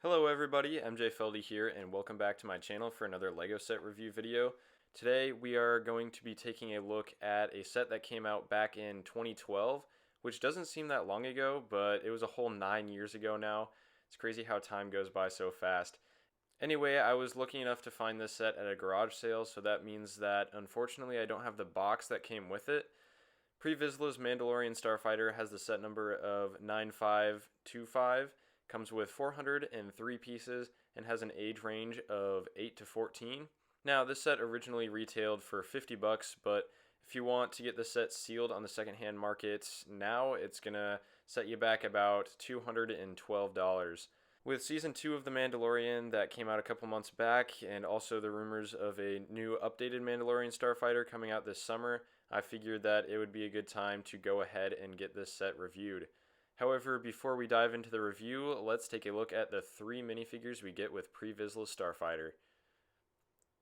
Hello everybody, MJ Feldy here, and welcome back to my channel for another LEGO set review video. Today we are going to be taking a look at a set that came out back in 2012, which doesn't seem that long ago, but it was a whole 9 years ago now. It's crazy how time goes by so fast. Anyway, I was lucky enough to find this set at a garage sale, so that means that unfortunately I don't have the box that came with it. Vizsla's Mandalorian Starfighter has the set number of 9525, comes with 403 pieces, and has an age range of 8 to 14. Now, this set originally retailed for 50 bucks, but if you want to get the set sealed on the secondhand market now, it's gonna set you back about $212. With Season 2 of The Mandalorian that came out a couple months back, and also the rumors of a new updated Mandalorian Starfighter coming out this summer, I figured that it would be a good time to go ahead and get this set reviewed. However, before we dive into the review, let's take a look at the 3 minifigures we get with Vizsla Starfighter.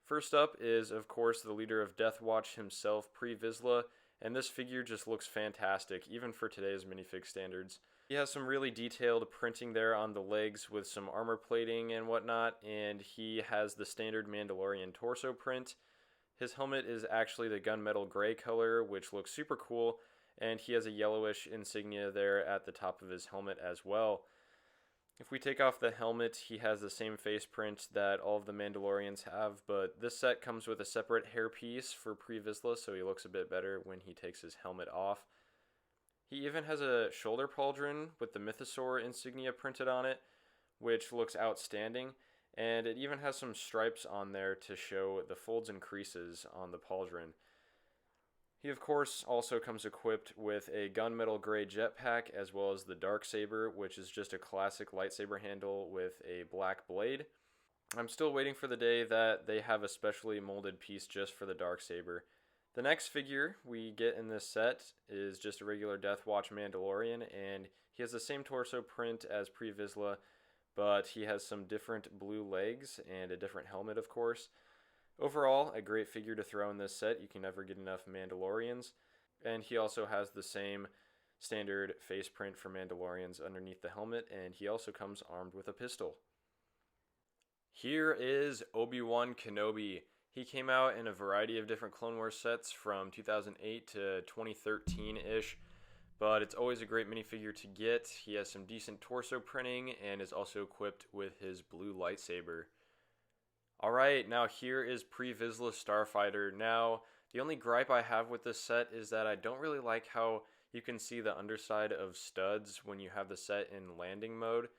First up is, of course, the leader of Death Watch himself, Vizsla, and this figure just looks fantastic, even for today's minifig standards. He has some really detailed printing there on the legs with some armor plating and whatnot, and he has the standard Mandalorian torso print. His helmet is actually the gunmetal gray color, which looks super cool, and he has a yellowish insignia there at the top of his helmet as well. If we take off the helmet, he has the same face print that all of the Mandalorians have, but this set comes with a separate hairpiece for Vizsla, so he looks a bit better when he takes his helmet off. He even has a shoulder pauldron with the Mythosaur insignia printed on it, which looks outstanding, and it even has some stripes on there to show the folds and creases on the pauldron. He of course also comes equipped with a gunmetal gray jetpack as well as the Darksaber, which is just a classic lightsaber handle with a black blade. I'm still waiting for the day that they have a specially molded piece just for the Darksaber. The next figure we get in this set is just a regular Death Watch Mandalorian, and he has the same torso print as Vizsla, but he has some different blue legs and a different helmet, of course. Overall, a great figure to throw in this set. You can never get enough Mandalorians. And he also has the same standard face print for Mandalorians underneath the helmet, and he also comes armed with a pistol. Here is Obi-Wan Kenobi. He came out in a variety of different Clone Wars sets from 2008 to 2013-ish, but it's always a great minifigure to get. He has some decent torso printing and is also equipped with his blue lightsaber. Alright, now here is Vizsla Starfighter. Now, the only gripe I have with this set is that I don't really like how you can see the underside of studs when you have the set in landing mode.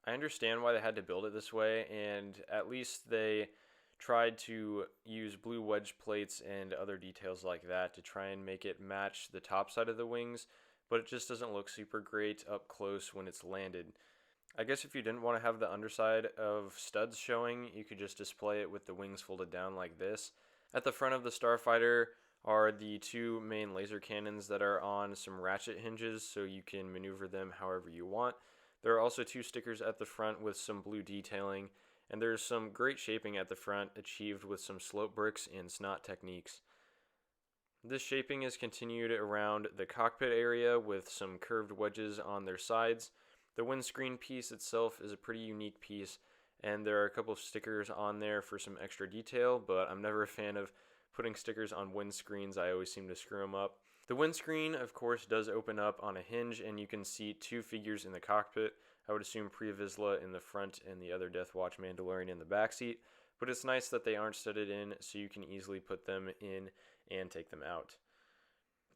I understand why they had to build it this way, and at least they tried to use blue wedge plates and other details like that to try and make it match the top side of the wings, but it just doesn't look super great up close when it's landed. I guess if you didn't want to have the underside of studs showing, you could just display it with the wings folded down like this. At the front of the Starfighter are the 2 main laser cannons that are on some ratchet hinges, so you can maneuver them however you want. There are also 2 stickers at the front with some blue detailing, and there's some great shaping at the front achieved with some slope bricks and snot techniques. This shaping is continued around the cockpit area with some curved wedges on their sides. The windscreen piece itself is a pretty unique piece, and there are a couple of stickers on there for some extra detail, but I'm never a fan of putting stickers on windscreens. I always seem to screw them up. The windscreen, of course, does open up on a hinge, and you can see 2 figures in the cockpit. I would assume Vizsla in the front and the other Death Watch Mandalorian in the back seat, but it's nice that they aren't studded in, so you can easily put them in and take them out.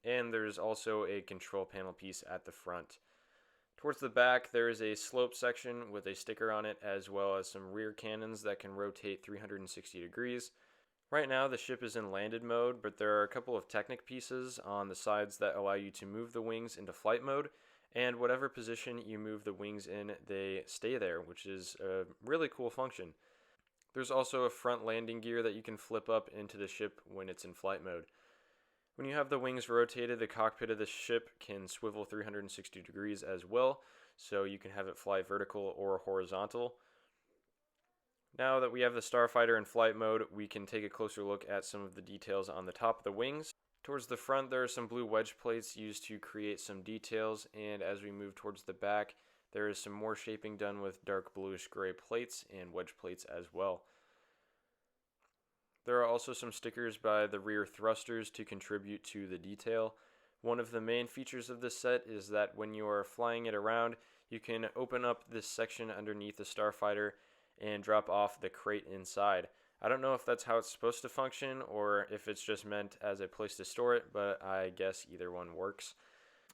And there's also a control panel piece at the front. Towards the back, there is a slope section with a sticker on it, as well as some rear cannons that can rotate 360 degrees. Right now, the ship is in landed mode, but there are a couple of Technic pieces on the sides that allow you to move the wings into flight mode, and whatever position you move the wings in, they stay there, which is a really cool function. There's also a front landing gear that you can flip up into the ship when it's in flight mode. When you have the wings rotated, the cockpit of the ship can swivel 360 degrees as well, so you can have it fly vertical or horizontal. Now that we have the Starfighter in flight mode, we can take a closer look at some of the details on the top of the wings. Towards the front, there are some blue wedge plates used to create some details, and as we move towards the back, There is some more shaping done with dark bluish gray plates and wedge plates as well. There are also some stickers by the rear thrusters to contribute to the detail. One of the main features of this set is that when you are flying it around, you can open up this section underneath the Starfighter and drop off the crate inside. I don't know if that's how it's supposed to function or if it's just meant as a place to store it, but I guess either one works.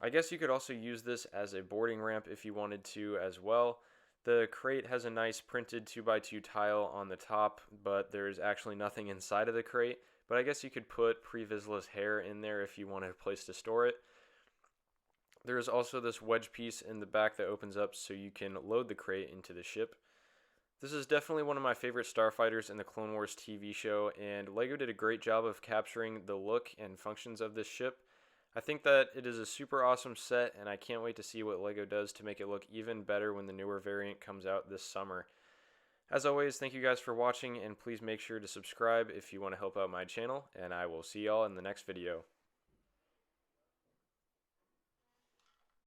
I guess you could also use this as a boarding ramp if you wanted to as well. The crate has a nice printed 2x2 tile on the top, but there's actually nothing inside of the crate. But I guess you could put pre-Vizsla's hair in there if you wanted a place to store it. There's also this wedge piece in the back that opens up so you can load the crate into the ship. This is definitely one of my favorite starfighters in the Clone Wars TV show, and LEGO did a great job of capturing the look and functions of this ship. I think that it is a super awesome set, and I can't wait to see what LEGO does to make it look even better when the newer variant comes out this summer. As always, thank you guys for watching, and please make sure to subscribe if you want to help out my channel, and I will see y'all in the next video.